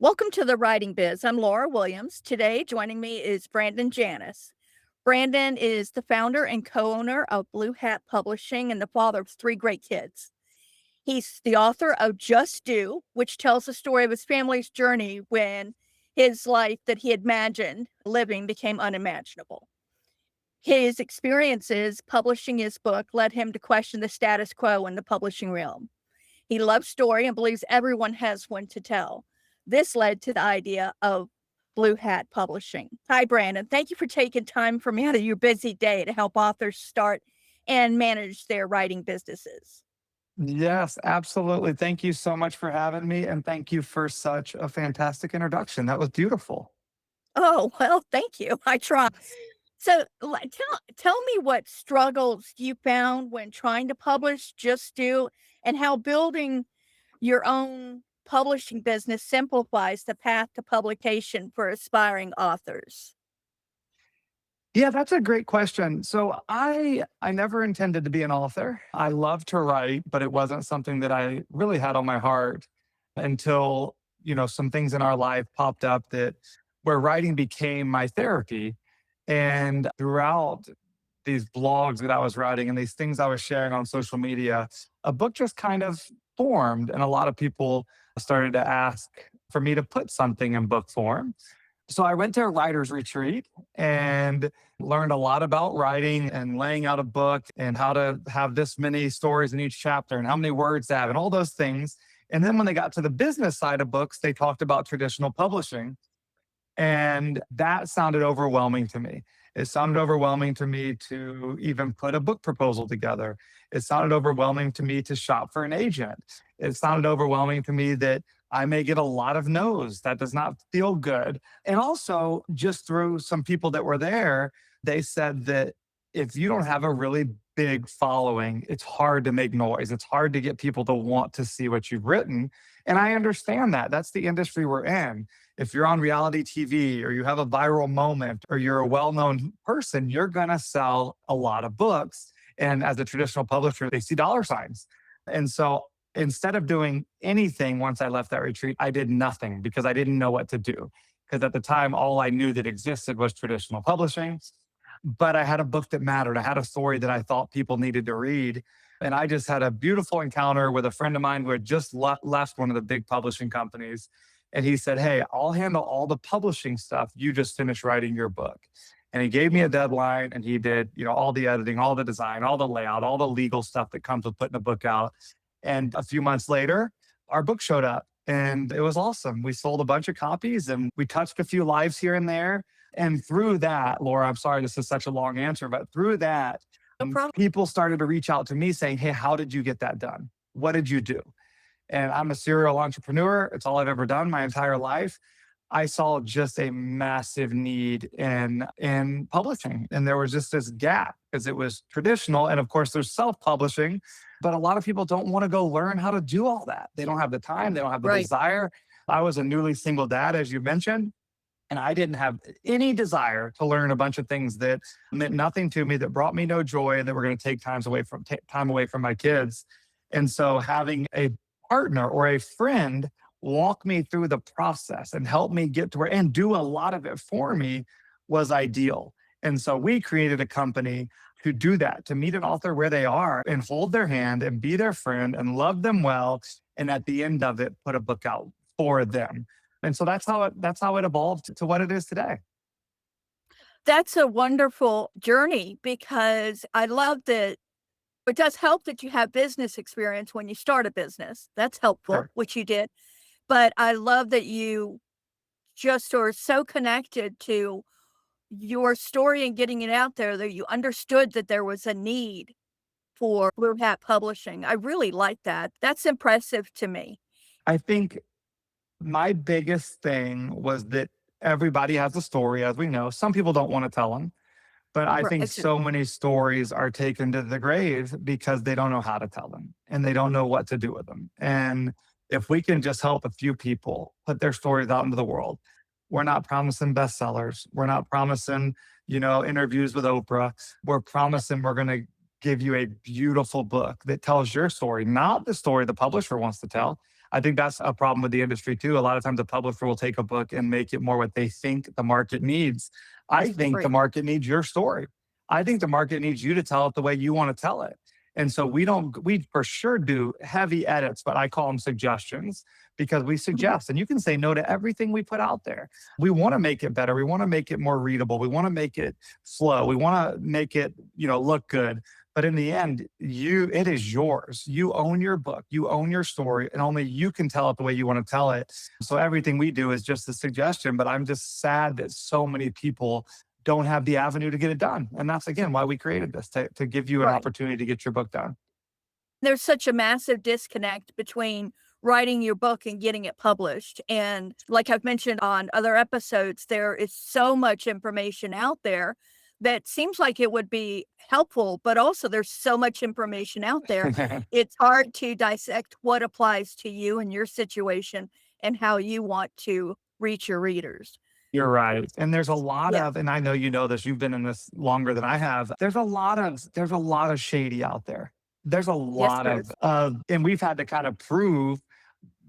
Welcome to the Writing Biz. I'm Laura Williams. Today, joining me is Brandon Janous. Brandon is the founder and co owner of Blue Hat Publishing and the father of three great kids. He's the author of Just Do, which tells the story of his family's journey when his life that he imagined living became unimaginable. His experiences publishing his book led him to question the status quo in the publishing realm. He loves story and believes everyone has one to tell. This led to the idea of Blue Hat Publishing. Hi, Brandon. Thank you for taking time from out of your busy day to help authors start and manage their writing businesses. Yes, absolutely. Thank you so much for having me. And thank you for such a fantastic introduction. That was beautiful. Oh, well, thank you. I try. So tell me what struggles you found when trying to publish Just Do and how building your own publishing business simplifies the path to publication for aspiring authors. Yeah, that's a great question. So I never intended to be an author. I love to write, but it wasn't something that I really had on my heart until, some things in our life popped up that where writing became my therapy. And throughout these blogs that I was writing and these things I was sharing on social media, a book just kind of formed and a lot of people started to ask for me to put something in book form. So I went to a writer's retreat and learned a lot about writing and laying out a book and how to have this many stories in each chapter and how many words to have and all those things. And then when they got to the business side of books, they talked about traditional publishing. And that sounded overwhelming to me. It sounded overwhelming to me to even put a book proposal together. It sounded overwhelming to me to shop for an agent. It sounded overwhelming to me that I may get a lot of no's. That does not feel good. And also, just through some people that were there, they said that if you don't have a really big following, it's hard to make noise. It's hard to get people to want to see what you've written. And I understand that. That's the industry we're in. If you're on reality TV or you have a viral moment or you're a well known person, you're going to sell a lot of books. And as a traditional publisher, they see dollar signs. And so instead of doing anything once I left that retreat, I did nothing because I didn't know what to do. Because at the time, all I knew that existed was traditional publishing. But I had a book that mattered. I had a story that I thought people needed to read. And I just had a beautiful encounter with a friend of mine who had just left one of the big publishing companies. And he said, "Hey, I'll handle all the publishing stuff. You just finish writing your book." And he gave me a deadline and he did, all the editing, all the design, all the layout, all the legal stuff that comes with putting a book out. And a few months later, our book showed up and it was awesome. We sold a bunch of copies and we touched a few lives here and there. And through that, Laura, I'm sorry this is such a long answer, but through that, No problem. people started to reach out to me saying, "Hey, how did you get that done? What did you do?" And I'm a serial entrepreneur. It's all I've ever done my entire life. I saw just a massive need in publishing. And there was just this gap because it was traditional. And of course, there's self-publishing, but a lot of people don't want to go learn how to do all that. They don't have the time, they don't have the Right. desire. I was a newly single dad, as you mentioned. And I didn't have any desire to learn a bunch of things that meant nothing to me, that brought me no joy, that were going to take time away from my kids. And so having a partner or a friend walk me through the process and help me get to where and do a lot of it for me was ideal. And so we created a company to do that, to meet an author where they are and hold their hand and be their friend and love them well. And at the end of it, put a book out for them. And so that's how it evolved to what it is today. That's a wonderful journey because I love that it does help that you have business experience when you start a business. That's helpful, Sure. which you did. But I love that you just are so connected to your story and getting it out there that you understood that there was a need for Blue Hat Publishing. I really like that. That's impressive to me. I think my biggest thing was that everybody has a story, as we know. Some people don't want to tell them, but I Right. think so many stories are taken to the grave because they don't know how to tell them and they don't know what to do with them. And if we can just help a few people put their stories out into the world, we're not promising bestsellers. We're not promising, interviews with Oprah. We're promising we're going to give you a beautiful book that tells your story, not the story the publisher wants to tell. I think that's a problem with the industry too. A lot of times a publisher will take a book and make it more what they think the market needs. I think the Right. market needs your story. I think the market needs you to tell it the way you want to tell it. And so we for sure do heavy edits, but I call them suggestions because we Mhm. suggest, and you can say no to everything we put out there. We want to make it better. We want to make it more readable. We want to make it flow. We want to make it, look good. But in the end, it is yours. You own your book, you own your story, and only you can tell it the way you want to tell it. So everything we do is just a suggestion. But I'm just sad that so many people don't have the avenue to get it done. And that's again why we created this to give you an Right. opportunity to get your book done. There's such a massive disconnect between writing your book and getting it published. And like I've mentioned on other episodes, there is so much information out there that seems like it would be helpful, but also there's so much information out there. It's hard to dissect what applies to you and your situation and how you want to reach your readers. You're right. And there's a lot Yeah. of, and I know you know this, you've been in this longer than I have. There's a lot of shady out there. There's a Yes, lot there of is. and we've had to kind of prove,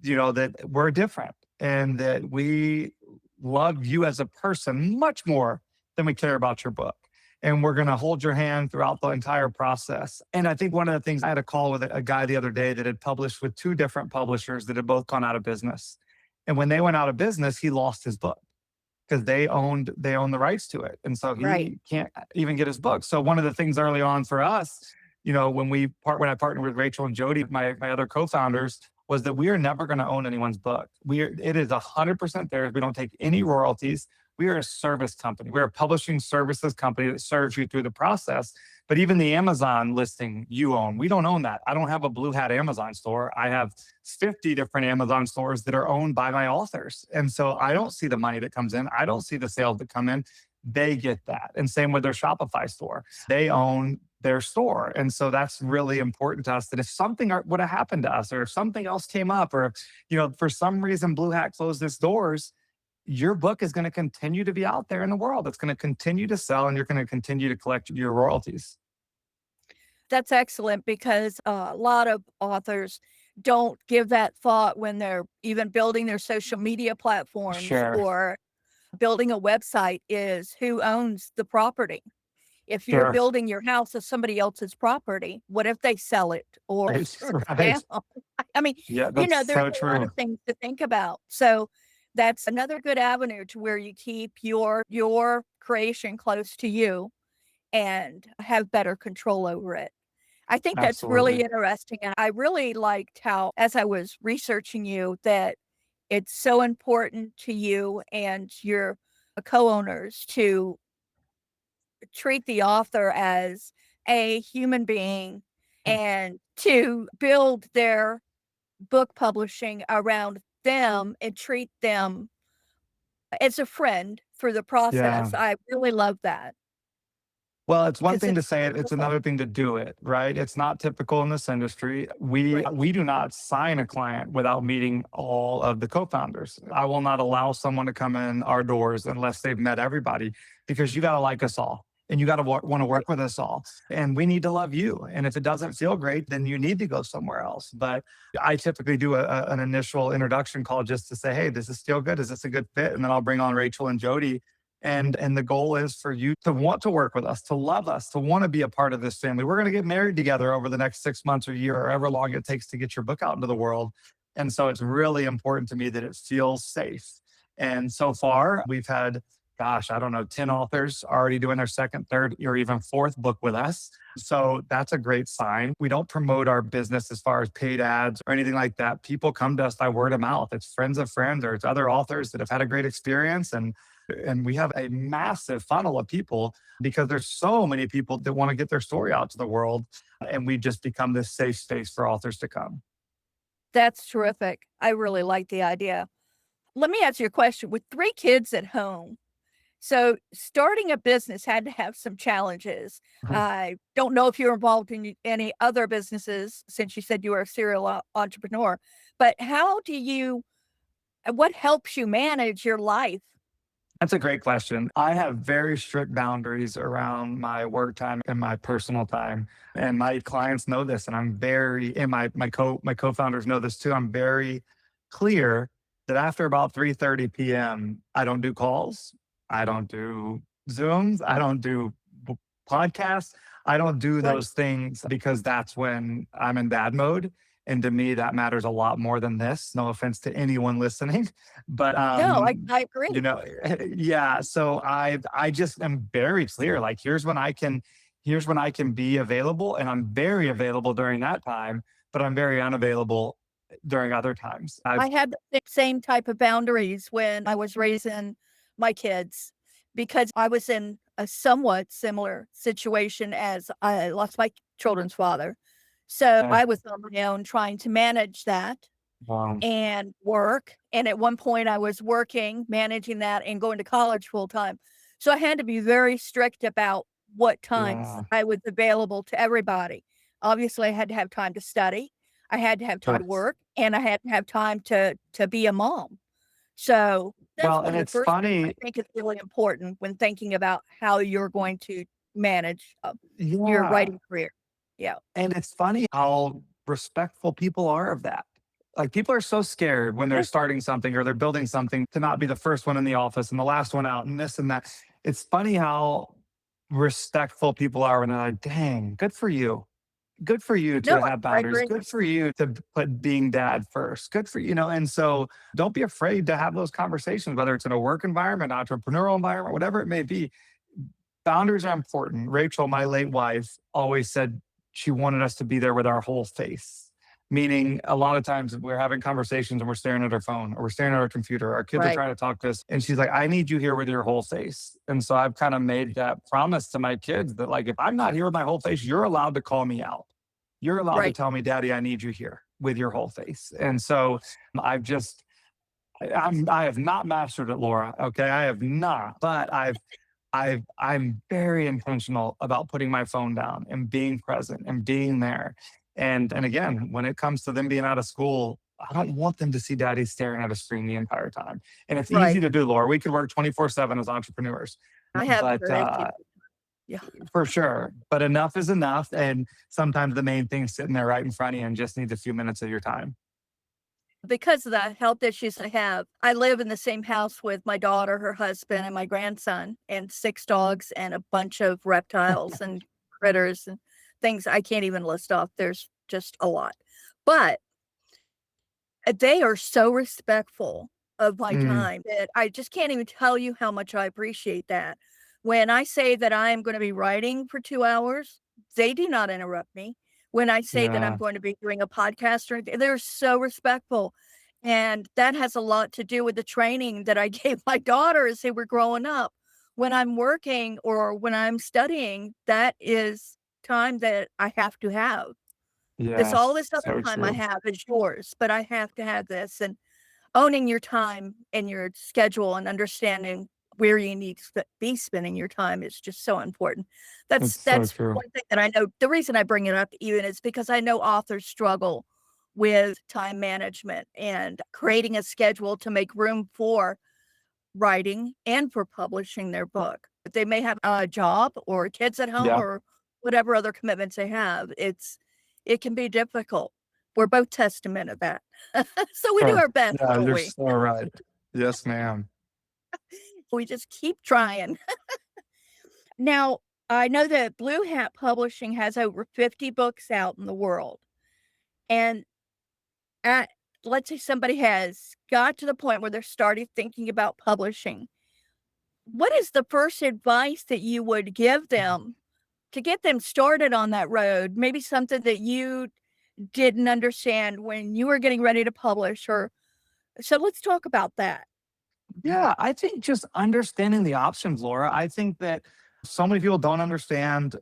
that we're different and that we love you as a person much more than we care about your book. And we're going to hold your hand throughout the entire process. And I think one of the things, I had a call with a guy the other day that had published with two different publishers that had both gone out of business. And when they went out of business, he lost his book because they own the rights to it, and so Right. he can't even get his book. So one of the things early on for us, when I partnered with Rachel and Jody, my other co-founders, was that we are never going to own anyone's book. It is 100% theirs. We don't take any royalties. We are a service company. We're a publishing services company that serves you through the process. But even the Amazon listing you own, we don't own that. I don't have a Blue Hat Amazon store. I have 50 different Amazon stores that are owned by my authors. And so I don't see the money that comes in. I don't see the sales that come in. They get that. And same with their Shopify store. They own their store. And so that's really important to us, that if something would have happened to us, or if something else came up, or, for some reason Blue Hat closed its doors, your book is going to continue to be out there in the world. It's going to continue to sell, and you're going to continue to collect your royalties. That's excellent because a lot of authors don't give that thought when they're even building their social media platforms Sure. or building a website is who owns the property. If you're Sure. building your house as somebody else's property, what if they sell it or Right. burn it Right. down? I mean, Yeah, that's there's so a lot of true. things to think about. So that's another good avenue to where you keep your creation close to you and have better control over it. I think that's really Absolutely. interesting, and I really liked how, as I was researching you, that it's so important to you and your co-owners to treat the author as a human being and to build their book publishing around them and treat them as a friend for the Yeah. process. I really love that Well, it's one because thing to it's say it, it's beautiful. another thing to do it, right? It's not typical in this industry. We Right. we do not sign a client without meeting all of the co-founders. I will not allow someone to come in our doors unless they've met everybody, because you got to like us all and you got to want to Right. work with us all, and we need to love you. And if it doesn't feel great, then you need to go somewhere else. But I typically do an initial introduction call just to say, hey, does this feel good? Is this a good fit? And then I'll bring on Rachel and Jody, and the goal is for you to want to work with us, to love us, to want to be a part of this family. We're going to get married together over the next 6 months or year, or however long it takes to get your book out into the world. And so it's really important to me that it feels safe. And so far, we've had, gosh, I don't know, 10 authors already doing their second, third, or even fourth book with us. So that's a great sign. We don't promote our business as far as paid ads or anything like that. People come to us by word of mouth. It's friends of friends, or it's other authors that have had a great experience. And we have a massive funnel of people because there's so many people that want to get their story out to the world. And we just become this safe space for authors to come. That's terrific. I really like the idea. Let me ask you a question. With 3 kids at home, so starting a business had to have some challenges. I don't know if you're involved in any other businesses since you said you were a serial entrepreneur, but what helps you manage your life? That's a great question. I have very strict boundaries around my work time and my personal time. And my clients know this. And I'm very, and my co-founders know this too. I'm very clear that after about 3:30 p.m., I don't do calls, I don't do Zooms, I don't do podcasts, I don't do Right. those things because that's when I'm in dad mode. And to me, that matters a lot more than this. No offense to anyone listening, but No, I agree. you know, yeah. So I just am very clear. Like here's when I can be available, and I'm very available during that time, but I'm very unavailable during other times. I I've had the same type of boundaries when I was raising my kids because I was in a somewhat similar situation as I lost my children's father. So uh, I was on my own trying to manage that um, and work. And at one point, I was working, managing that, and going to college full time. So I had to be very strict about what times yeah, I was available to everybody. Obviously, I had to have time to study, I had to have time to but work, and I had to have time to be a mom. So that's well, one and of the it's first things I funny. think is really important when thinking about how you're going to manage your Yeah, writing career. Yeah, and it's funny how respectful people are of that. Like people are so scared when they're yeah, starting something or they're building something to not be the first one in the office and the last one out and this and that. It's funny how respectful people are when they're like, dang, good for you. Good for you no, to have I boundaries. agree. Good for you to put being dad first. Good for and so don't be afraid to have those conversations, whether it's in a work environment, entrepreneurial environment, whatever it may be. Boundaries are important. Rachel, my late wife, always said she wanted us to be there with our whole face. Meaning, a lot of times we're having conversations and we're staring at our phone or we're staring at our computer. Our kids are Right, trying to talk to us. And she's like, I need you here with your whole face. And so I've kind of made that promise to my kids that, like, if I'm not here with my whole face, you're allowed to call me out. You're allowed to right. tell me, Daddy, I need you here with your whole face. And so I've just, I have not mastered it, Laura. Okay. I have not, but I'm very intentional about putting my phone down and being present and being there. And again, when it comes to them being out of school, I don't want them to see daddy staring at a screen the entire time. And it's easy Right. to do, Laura. We could work 24/7 as entrepreneurs. I have But very few. Yeah. for sure. But enough is enough. And sometimes the main thing's sitting there right in front of you and just needs a few minutes of your time. Because of the health issues I have, I live in the same house with my daughter, her husband, and my grandson, and 6 dogs and a bunch of reptiles and critters and things I can't even list off. There's just a lot. But they are so respectful of my Mm, time that I just can't even tell you how much I appreciate that. When I say that I am gonna be writing for 2 hours, they do not interrupt me. When I say that I'm yeah. going to be doing a podcast or anything, they're so respectful, and that has a lot to do with the training that I gave my daughter as they were growing up. When I'm working or when I'm studying, that is time that I have to have. All Yes. this other So time I true. have is yours, but I have to have this, and owning your time and your schedule and understanding where you need to be spending your time is just so important. It's so That's true. one thing that I know the reason I bring it up even is because I know authors struggle with time management and creating a schedule to make room for writing and for publishing their book. But they may have a job or kids at home Yeah. or whatever other commitments they have. It can be difficult. We're both testament of that. So we do Sure. our best, Yeah, don't you're we? so right. Yes, ma'am. We just keep trying. Now, I know that Blue Hat Publishing has over 50 books out in the world. And at let's say somebody has got to the point where they're starting thinking about publishing. What is the first advice that you would give them to get them started on that road? Maybe something that you didn't understand when you were getting ready to publish or so let's talk about that. Yeah, I think just understanding the options, Laura. I think that so many people don't understand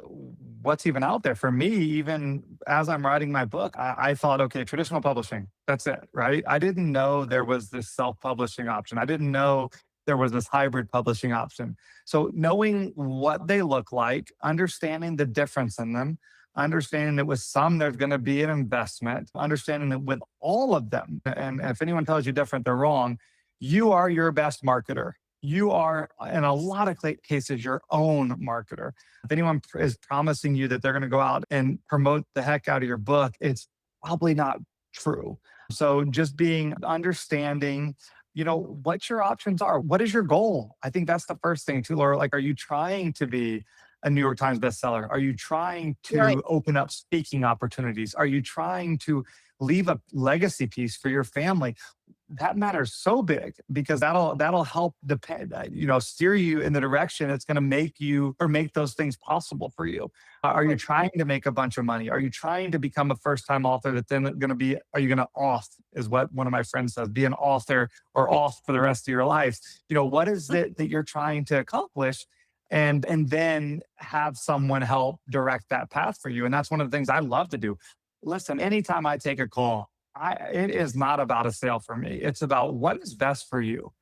what's even out there. For me, even as I'm writing my book, I thought, okay, traditional publishing, that's it, right? I didn't know there was this self publishing option. I didn't know there was this hybrid publishing option. So, knowing what they look like, understanding the difference in them, understanding that with some there's going to be an investment, understanding that with all of them, and if anyone tells you different, they're wrong. You are your best marketer. You are, in a lot of cases, your own marketer. If anyone is promising you that they're going to go out and promote the heck out of your book, it's probably not true. So just being understanding, what your options are. What is your goal? I think that's the first thing too, Laura. Like, are you trying to be a New York Times bestseller? Are you trying Right. to open up speaking opportunities? Are you trying to leave a legacy piece for your family? That matters so big because that'll help depend steer you in the direction it's going to make you or make those things possible for you. Are you Right. trying to make a bunch of money? Are you trying to become a first time author that then going to be are you going to auth is what one of my friends says, be an author or auth for the rest of your life. What is it that you're trying to accomplish, and then have someone help direct that path for you. And that's one of the things I love to do. Listen, anytime I take a call, it is not about a sale for me. It's about what is best for you.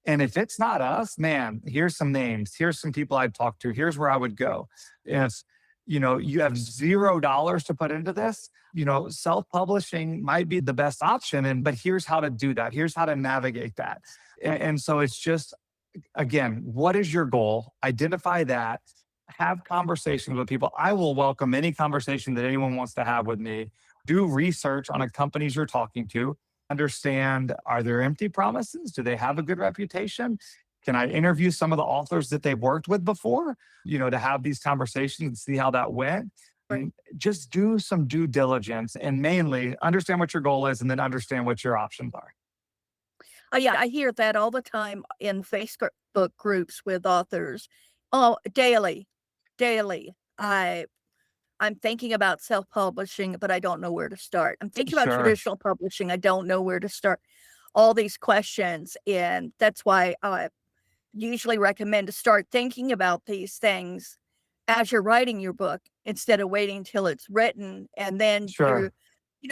And if it's not us, man, here's some names. Here's some people I'd talk to. Here's where I would go. If you have $0 to put into this, self-publishing might be the best option. But here's how to do that. Here's how to navigate that. And so it's just, again, what is your goal? Identify that. Have conversations with people. I will welcome any conversation that anyone wants to have with me. Do research on the companies you're talking to. Understand, are there empty promises? Do they have a good reputation? Can I interview some of the authors that they've worked with before, to have these conversations and see how that went? Right. Just do some due diligence and mainly understand what your goal is and then understand what your options are. Yeah, I hear that all the time in Facebook groups with authors. Oh, daily, daily. I'm thinking about self-publishing, but I don't know where to start. I'm thinking about Sure, traditional publishing. I don't know where to start. All these questions, and that's why I usually recommend to start thinking about these things as you're writing your book instead of waiting till it's written and then sure,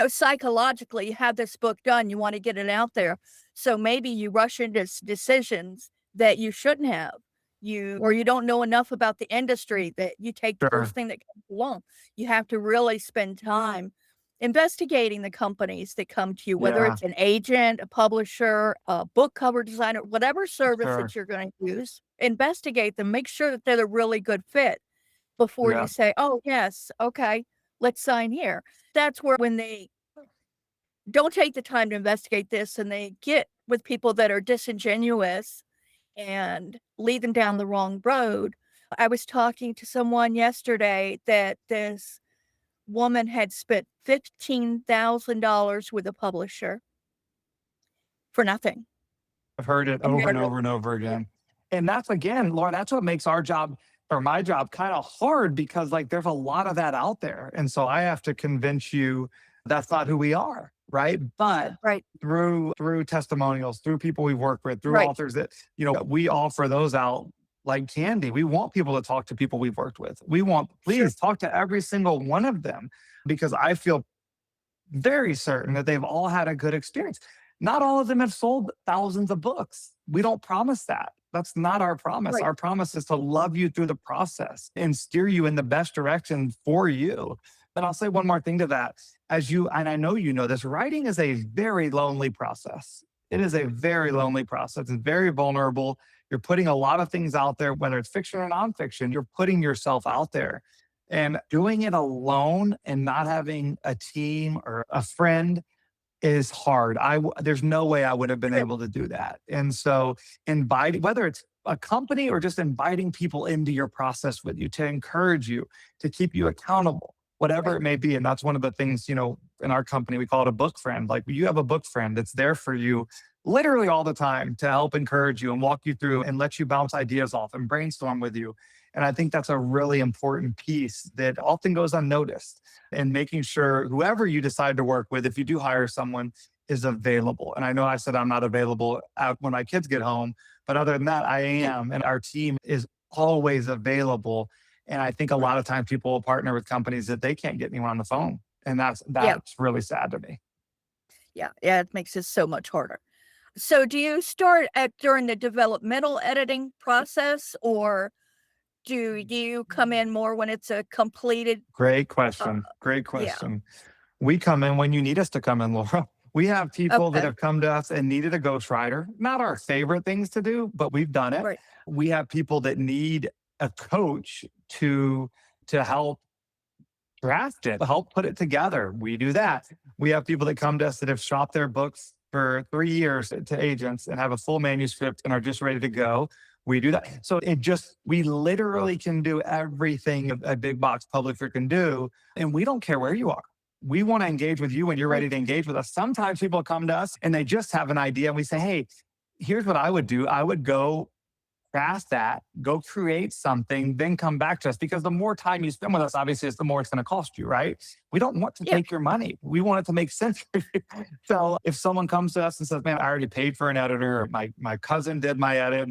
psychologically you have this book done, you want to get it out there. So maybe you rush into decisions that you shouldn't have. You don't know enough about the industry that you take the first sure. thing that comes along. You have to really spend time investigating the companies that come to you, whether Yeah, it's an agent, a publisher, a book cover designer, whatever service that sure. you're going to use. Investigate them, make sure that they're a really good fit before you Yeah. say, "Oh, yes, okay, let's sign here." That's where when they don't take the time to investigate this and they get with people that are disingenuous and lead them down the wrong road. I was talking to someone yesterday that this woman had spent $15,000 with a publisher for nothing. I've heard it And over and then over and over yeah, again. And that's again, Laura, that's what makes our job or my job kind of hard because like there's a lot of that out there. And so I have to convince you that's not who we are, right? But right, through testimonials, through people we've worked with, through right, authors that, we offer those out like candy. We want people to talk to people we've worked with. We want, sure, please talk to every single one of them because I feel very certain that they've all had a good experience. Not all of them have sold thousands of books. We don't promise that. That's not our promise. right, Our promise is to love you through the process and steer you in the best direction for you. But I'll say one more thing to that. And I know you know this, writing is a very lonely process. It is a very lonely process. It's very vulnerable. You're putting a lot of things out there, whether it's fiction or nonfiction, you're putting yourself out there. And doing it alone and not having a team or a friend is hard. There's no way I would have been sure, able to do that. And so inviting, whether it's a company or just inviting people into your process with you to encourage you, to keep you accountable, whatever right, it may be. And that's one of the things, in our company, we call it a book friend. Like you have a book friend that's there for you literally all the time to help encourage you and walk you through and let you bounce ideas off and brainstorm with you. And I think that's a really important piece that often goes unnoticed and making sure whoever you decide to work with, if you do hire someone, is available. And I know I said I'm not available when my kids get home, but other than that, I am. And our team is always available. And I think a lot of times people will partner with companies that they can't get anyone on the phone. And that's yeah, that's really sad to me. yeah, yeah, it makes it so much harder. So do you start at during the developmental editing process, or do you come in more when it's a completed, Great uh question. Great yeah, question. We come in when you need us to come in, Laura. We have people that okay, have come to us and needed a ghostwriter. Not our favorite things to do, but we've done it. right, We have people that need a coach to help draft it, help put it together. We do that. We have people that come to us that have shopped their books for 3 years to agents and have a full manuscript and are just ready to go. We do that. So we literally can do everything a big box publisher can do. And we don't care where you are. We want to engage with you when you're Right. ready to engage with us. Sometimes people come to us and they just have an idea and we say, hey, here's what I would do. I would go craft that, go create something, then come back to us because the more time you spend with us, obviously, it's the more it's going to cost you, right? We don't want to Yeah. take your money. We want it to make sense for you. So if someone comes to us and says, man, I already paid for an editor, or my cousin did my edit,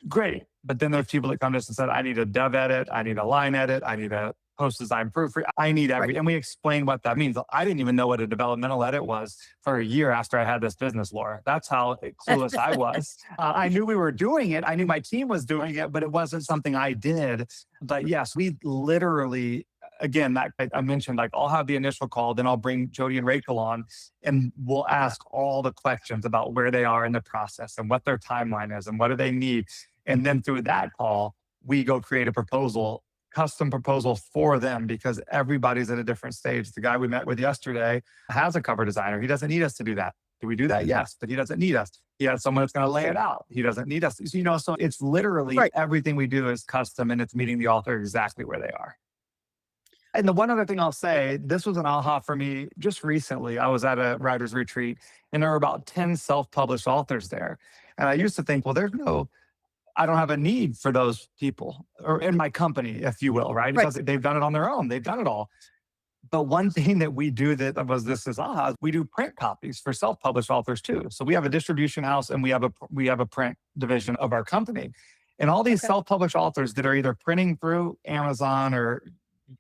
great. But then there's people that come to us and said, I need a dev edit, I need a line edit, I need a post design proofread, I need Right. and we explain what that means. I didn't even know what a developmental edit was for a year after I had this business, Laura. That's how clueless I was. I knew we were doing it. I knew my team was doing it, but it wasn't something I did. But yes, we literally, again, that I mentioned, like I'll have the initial call, then I'll bring Jody and Rachel on, and we'll ask all the questions about where they are in the process and what their timeline is and what do they need. And then through that call, we go create a proposal, custom proposal for them because everybody's at a different stage. The guy we met with yesterday has a cover designer. He doesn't need us to do that. Do we do that? Yes, but he doesn't need us. He has someone that's going to lay it out. He doesn't need us. So it's literally Right. everything we do is custom and it's meeting the author exactly where they are. And the one other thing I'll say, this was an aha for me just recently. I was at a writer's retreat and there were about 10 self published authors there. And I used to think, well, I don't have a need for those people or in my company, if you will, right? Right. Because they've done it on their own. They've done it all. But one thing that we do that was this is we do print copies for self-published authors too. So we have a distribution house and we have a print division of our company. And all these Okay. self-published authors that are either printing through Amazon or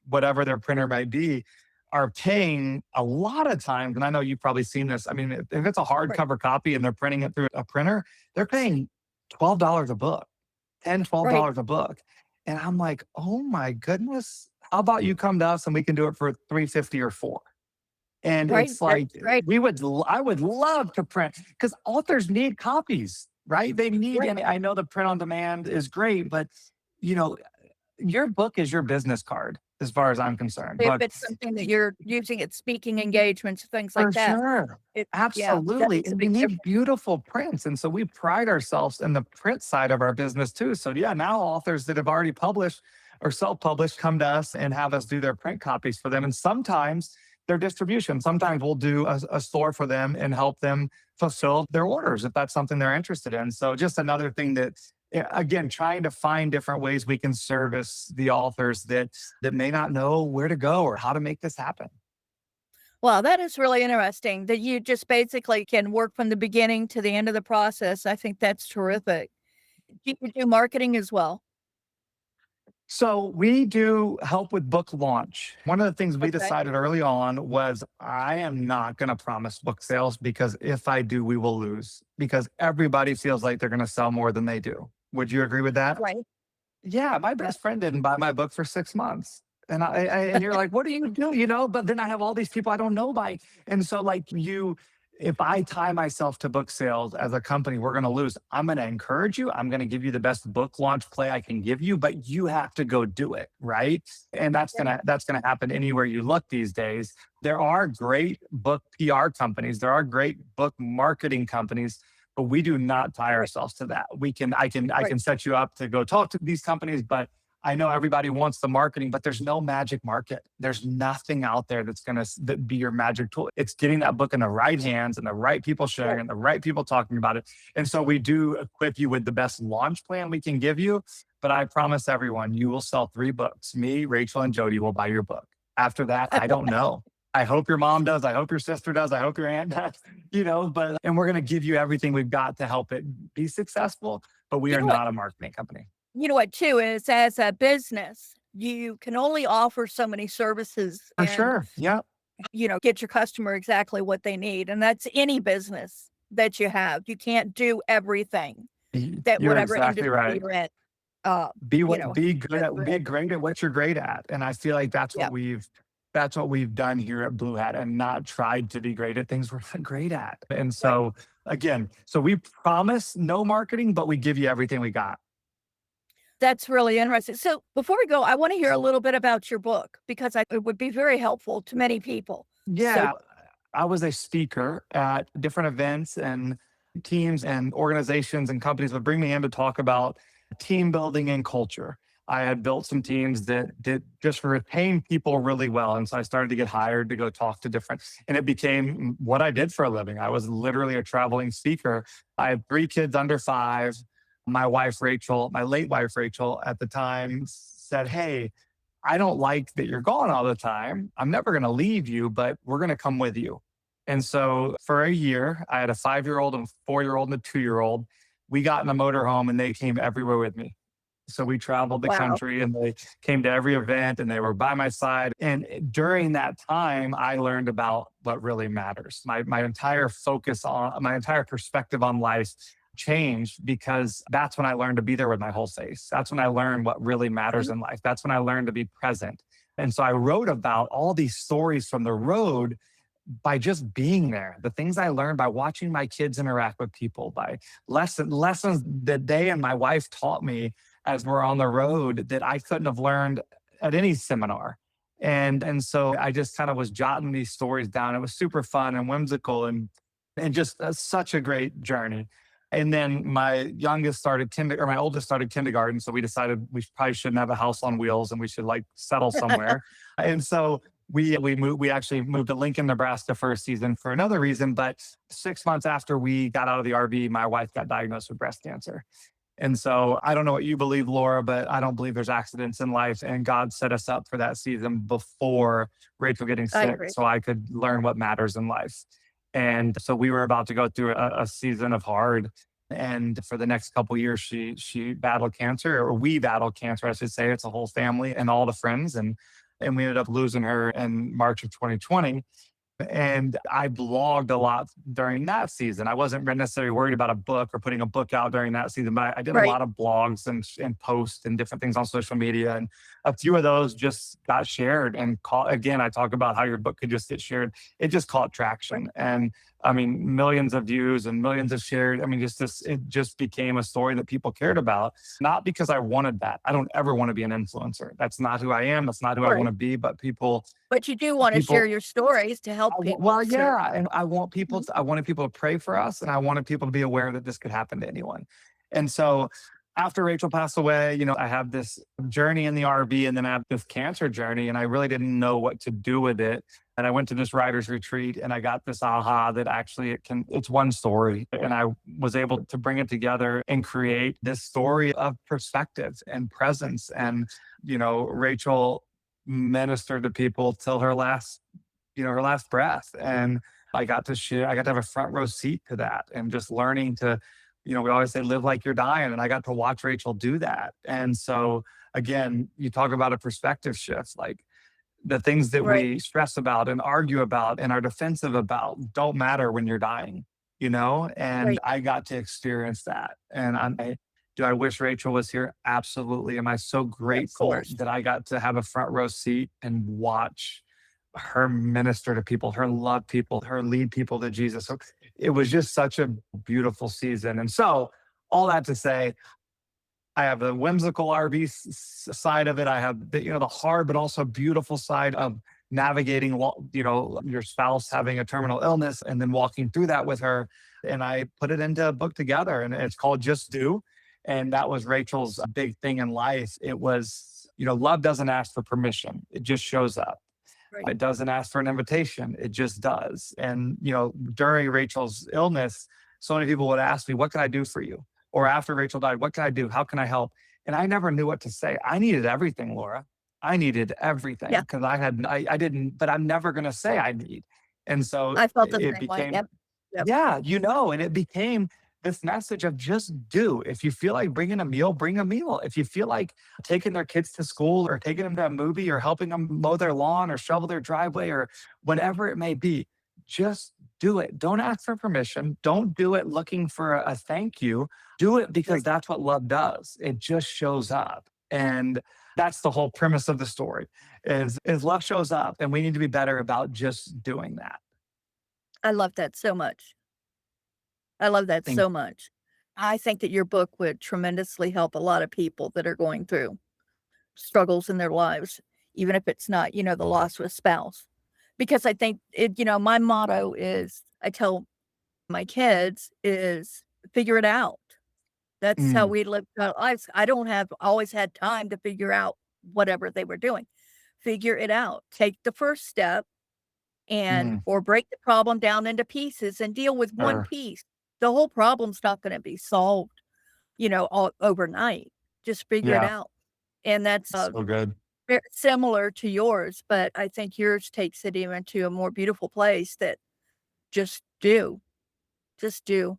whatever their printer might be are paying a lot of times. And I know you've probably seen this. I mean, if it's a Right. hardcover copy and they're printing it through a printer, they're paying $12 a book. 10, twelve Right. dollars a book. And I'm like, oh my goodness. How about you come to us and we can do it for 350 or four? And Right. it's That's like right. I would love to print because authors need copies, right? They need, Right. and I know the print on demand is great, but you know, your book is your business card as far as I'm concerned. If But it's something that you're using at speaking engagements, things like for that, sure. yeah, that Absolutely. makes a And we big need difference. beautiful prints. And so we pride ourselves in the print side of our business too. So yeah, now authors that have already published or self-published come to us and have us do their print copies for them. And sometimes their distribution. Sometimes we'll do a store for them and help them fulfill their orders if that's something they're interested in. So just another thing that again, trying to find different ways we can service the authors that may not know where to go or how to make this happen. Well, that is really interesting that you just basically can work from the beginning to the end of the process. I think that's terrific. Do you do marketing as well? So we do help with book launch. One of the things we Okay. decided early on was I am not going to promise book sales because if I do, we will lose because everybody feels like they're going to sell more than they do. Would you agree with that? Right. Yeah, my Yeah. best friend didn't buy my book for 6 months. And you're like, "What do you do?" But then I have all these people I don't know by. And so if I tie myself to book sales as a company, we're gonna lose. I'm gonna encourage you. I'm gonna give you the best book launch play I can give you, but you have to go do it, right? And Yeah. that's gonna happen anywhere you look these days. There are great book PR companies, there are great book marketing companies, but we do not tie Right. ourselves to that. I Right. can set you up to go talk to these companies, but I know everybody wants the marketing, but there's no magic market. There's nothing out there that's going to be your magic tool. It's getting that book in the right hands and the right people sharing Right. and the right people talking about it. And so we do equip you with the best launch plan we can give you. But I promise everyone, you will sell 3 books. Me, Rachel, and Jody will buy your book. After that, I don't know. I hope your mom does. I hope your sister does. I hope your aunt does, and we're going to give you everything we've got to help it be successful. But we You are know what? not a marketing company. You know what, too, is as a business, you can only offer so many services For and, sure. Yeah. get your customer exactly what they need. And that's any business that you have. You can't do everything that You're whatever exactly industry right. you're in, uh, has to Be have. great at what you're great at. And I feel like Yeah. that's what we've done here at Blue Hat and not tried to be great at things we're not great at. And Right. so again, so we promise no marketing, but we give you everything we got. That's really interesting. So before we go, I want to hear a little bit about your book because it would be very helpful to many people. So Yeah, I was a speaker at different events, and teams and organizations and companies would bring me in to talk about team building and culture. I had built some teams that did just retain people really well. And so I started to get hired to go talk to different, and it became what I did for a living. I was literally a traveling speaker. I had 3 kids under 5. My wife, Rachel, my late wife, Rachel, at the time said, "Hey, I don't like that you're gone all the time. I'm never going to leave you, but we're going to come with you." And so for a year, I had a 5-year old, and 4-year old, and a 2-year old. We got in a motorhome and they came everywhere with me. So we traveled the wow. country and they came to every event and they were by my side. And during that time, I learned about what really matters. My entire focus on my entire perspective on life changed because that's when I learned to be there with my whole face. That's when I learned what really matters Mhm. in life. That's when I learned to be present. And so I wrote about all these stories from the road by just being there, the things I learned by watching my kids interact with people, by lessons that they and my wife taught me as we're on the road that I couldn't have learned at any seminar. And so I just kind of was jotting these stories down. It was super fun and whimsical, and just such a great journey. And then my youngest started kinder, or my oldest started kindergarten. So we decided we probably shouldn't have a house on wheels and we should like settle somewhere. And so we actually moved to Lincoln, Nebraska for a season for another reason. But 6 months after we got out of the RV, my wife got diagnosed with breast cancer. And so I don't know what you believe, Laura, but I don't believe there's accidents in life. And God set us up for that season before Rachel getting I sick agree. so I could learn what matters in life. And so we were about to go through a season of hard. And for the next couple of years, she battled cancer, or we battled cancer, I should say. It's a whole family and all the friends. And we ended up losing her in March of 2020. And I blogged a lot during that season. I wasn't necessarily worried about a book or putting a book out during that season, but I did a Right. lot of blogs and posts and different things on social media. And a few of those just got shared and caught. Again, I talk about how your book could just get shared. It just caught Right. traction. And I mean, millions of views and millions of shared. I mean, just this, it just became a story that people cared about, not because I wanted that. I don't ever want to be an influencer. That's not who I am. That's not who I want Right. to be. But But you do want to share people your stories to help people. well, So yeah, and mhm. I wanted people to pray for us, and I wanted people to be aware that this could happen to anyone. And so after Rachel passed away, I have this journey in the RV, and then I have this cancer journey, and I really didn't know what to do with it. And I went to this writer's retreat and I got this aha that actually it's one story. And I was able to bring it together and create this story of perspective and presence. And, Rachel ministered to people till her last breath. And I got to have a front row seat to that and just learning to, we always say live like you're dying. And I got to watch Rachel do that. And so again, you talk about a perspective shift, like the things that Right. we stress about and argue about and are defensive about don't matter when you're dying. And Right. I got to experience that. And do I wish Rachel was here? Absolutely. Am I so Of grateful course. that I got to have a front row seat and watch her minister to people, her love people, her lead people to Jesus? So it was just such a beautiful season. And so, all that to say, I have the whimsical RV side of it. I have the hard but also beautiful side of navigating, your spouse having a terminal illness and then walking through that with her. And I put it into a book together, and it's called Just Do. And that was Rachel's big thing in life. It was, love doesn't ask for permission; it just shows up. Right. It doesn't ask for an invitation. It just does. And, during Rachel's illness, so many people would ask me, what can I do for you? Or after Rachel died, what can I do? How can I help? And I never knew what to say. I needed everything, Laura. I needed everything Yeah. because I didn't, but I'm never going to say I need. And so I felt the it same way. became, Yep. Yep. yeah, and it became this message of just do. If you feel like bringing a meal, bring a meal. If you feel like taking their kids to school or taking them to a movie or helping them mow their lawn or shovel their driveway or whatever it may be, just do it. Don't ask for permission. Don't do it looking for a thank you. Do it because Right. that's what love does. It just shows up. And that's the whole premise of the story is love shows up, and we need to be better about just doing that. I love that so much. I love that Thank so much. I think that your book would tremendously help a lot of people that are going through struggles in their lives, even if it's not, the loss of a spouse. Because I think my motto is I tell my kids is figure it out. That's how Mm, we live our lives. I don't have always had time to figure out whatever they were doing. Figure it out. Take the first step and mm, or break the problem down into pieces and deal with one sure. piece. The whole problem's not going to be solved, all overnight. Just figure it Yeah, out. And that's so good. similar to yours, but I think yours takes it even to a more beautiful place that just do, just do.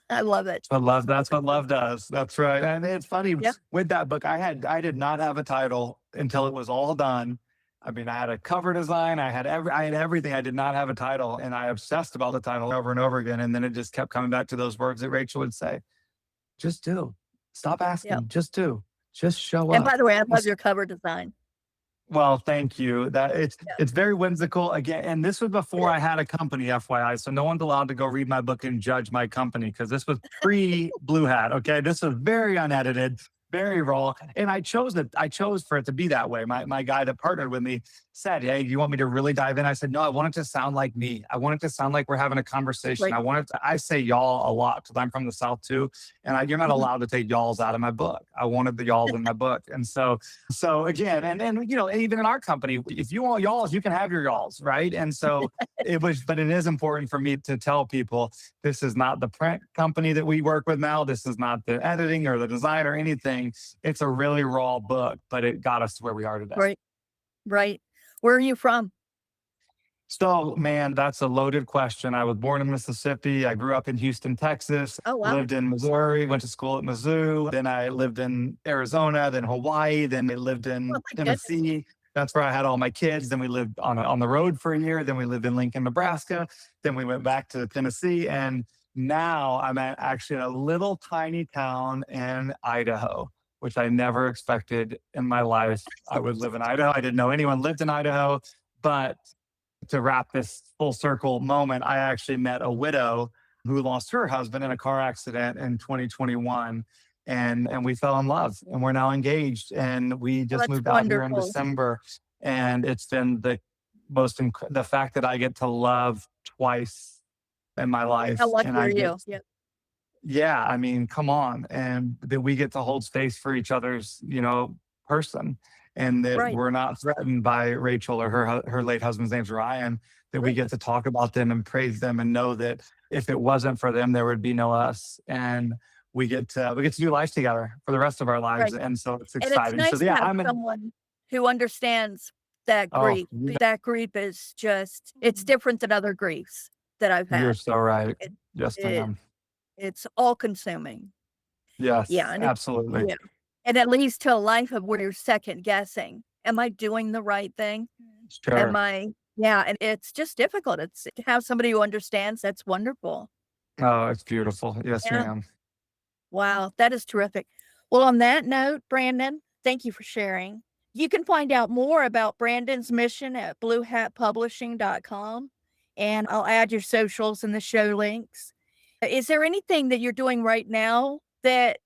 I love it. That's what love does. That's right. And it's funny Yep. with that book, I did not have a title until it was all done. I mean, I had a cover design, I had everything. I did not have a title, and I obsessed about the title over and over again. And then it just kept coming back to those words that Rachel would say. Just do. Stop Yep. asking. Just do. Just show And by up. the way, I love your cover design. Well, thank you. That Yeah, it's very whimsical again, and this was it before I is. had a company, FYI. So no one's allowed to go read my book and judge my company because this was pre Blue Hat. Okay, this was very unedited, very raw, and I chose it. I chose for it to be that way. My guy that partnered with me said, "Hey, do you want me to really dive in?" I said, "No, I want it to sound like me. I want it to sound like we're having a conversation. Right. I want it. I say y'all a lot because I'm from the South too, and you're not Mhm. allowed to take y'alls out of my book. I wanted the y'alls in my book, and so again, and even in our company, if you want y'alls, you can have your y'alls, right? And so but it is important for me to tell people this is not the print company that we work with now. This is not the editing or the design or anything. It's a really raw book, but it got us to where we are today. Right, right. Where are you from? So, man, that's a loaded question. I was born in Mississippi. I grew up in Houston, Texas, Oh, wow. lived in Missouri, went to school at Mizzou. Then I lived in Arizona, then Hawaii, then I lived Oh, in my goodness. Tennessee. That's where I had all my kids. Then we lived on the road for a year. Then we lived in Lincoln, Nebraska. Then we went back to Tennessee. And now actually in a little tiny town in Idaho, which I never expected in my life I would live in Idaho. I didn't know anyone lived in Idaho, but to wrap this full circle moment, I actually met a widow who lost her husband in a car accident in 2021. And we fell in love and we're now engaged. And we Well, just that's moved out here in wonderful. December. And it's been the fact that I get to love twice in my How life. And lucky are I get you? Yeah, yeah, I mean, come on. And that we get to hold space for each other's, person. And that right, we're not threatened by Rachel or her late husband's name's Ryan, that we right, get to talk about them and praise them and know that if it wasn't for them, there would be no us. And we get to do life together for the rest of our lives. right. And so it's And it's exciting. So nice to yeah, have someone who understands that oh, grief. That grief is just it's different than other griefs that I've you're had. so right. It Yes, it ma'am. it's all consuming. Yeah, Yes, and it's absolutely. yeah, and it leads to a life of where you're second guessing. Am I doing the right thing? Am Sure. I yeah, and it's just difficult. It's to have somebody who understands, that's wonderful. Oh, it's beautiful. Yes, Yeah. ma'am. Wow, that is terrific. Well, on that note, Brandon, thank you for sharing. You can find out more about Brandon's mission at bluehatpublishing.com, and I'll add your socials in the show links. Is there anything that you're doing right now that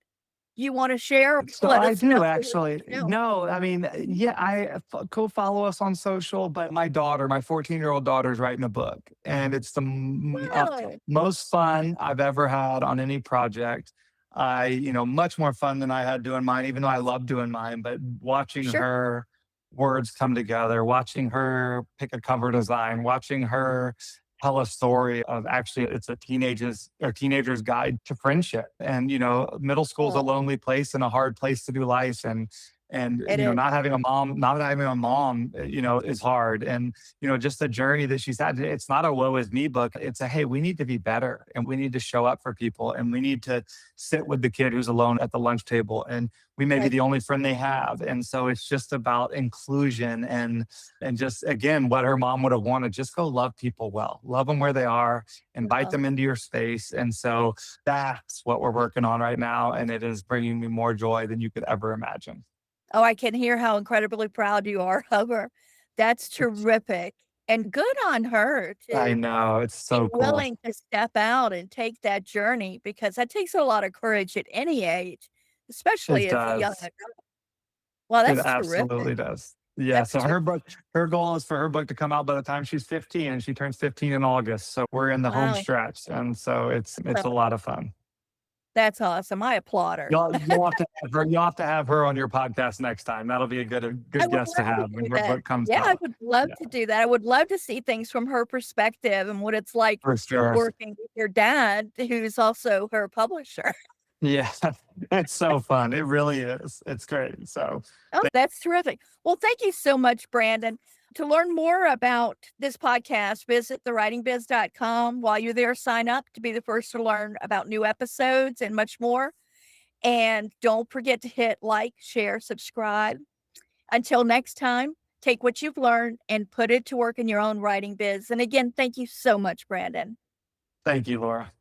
you want to share? So Let I us know. do actually. No. No, I mean, yeah, go follow us on social. But my 14-year-old daughter's writing a book, and it's the Wow. most fun I've ever had on any project. Much more fun than I had doing mine, even though I love doing mine. But watching Sure. her words come together, watching her pick a cover design, watching her tell a story of actually it's a teenager's guide to friendship. And middle school is a Oh, lonely place and a hard place to do life. And it is. not having a mom is hard. And just the journey that she's had, it's not a woe is me book. It's a hey, we need to be better and we need to show up for people and we need to sit with the kid who's alone at the lunch table, and we may be Right. the only friend they have. And so it's just about inclusion and just again what her mom would have wanted, just go love people well, love them where they are, invite Wow. them into your space. And so that's what we're working on right now, and it is bringing me more joy than you could ever imagine. Oh, I can hear how incredibly proud you are of her. That's terrific. And good on her I to know, it's be so cool. willing to step out and take that journey because that takes a lot of courage at any age, especially It as a young does. adult. Well, It that's terrific. absolutely does. Yeah, That's so her goal is for her book to come out by the time she's 15, and she turns 15 in August, so we're in the home wow. stretch, and so it's a lot of fun. That's awesome. I applaud her. You'll have to have her on your podcast next time. That'll be a I good would guest to love to have when do her that. book comes Yeah, I out. would love Yeah, to do that. I would love to see things from her perspective and what it's like for sure. working with your dad, who's also her publisher. Yeah, it's so fun. It really is. It's great. So, Oh, that's terrific. Well, thank you so much, Brandon. To learn more about this podcast, visit thewritingbiz.com. While you're there, sign up to be the first to learn about new episodes and much more. And don't forget to hit like, share, subscribe. Until next time, take what you've learned and put it to work in your own writing biz. And again, thank you so much, Brandon. thank you, Laura.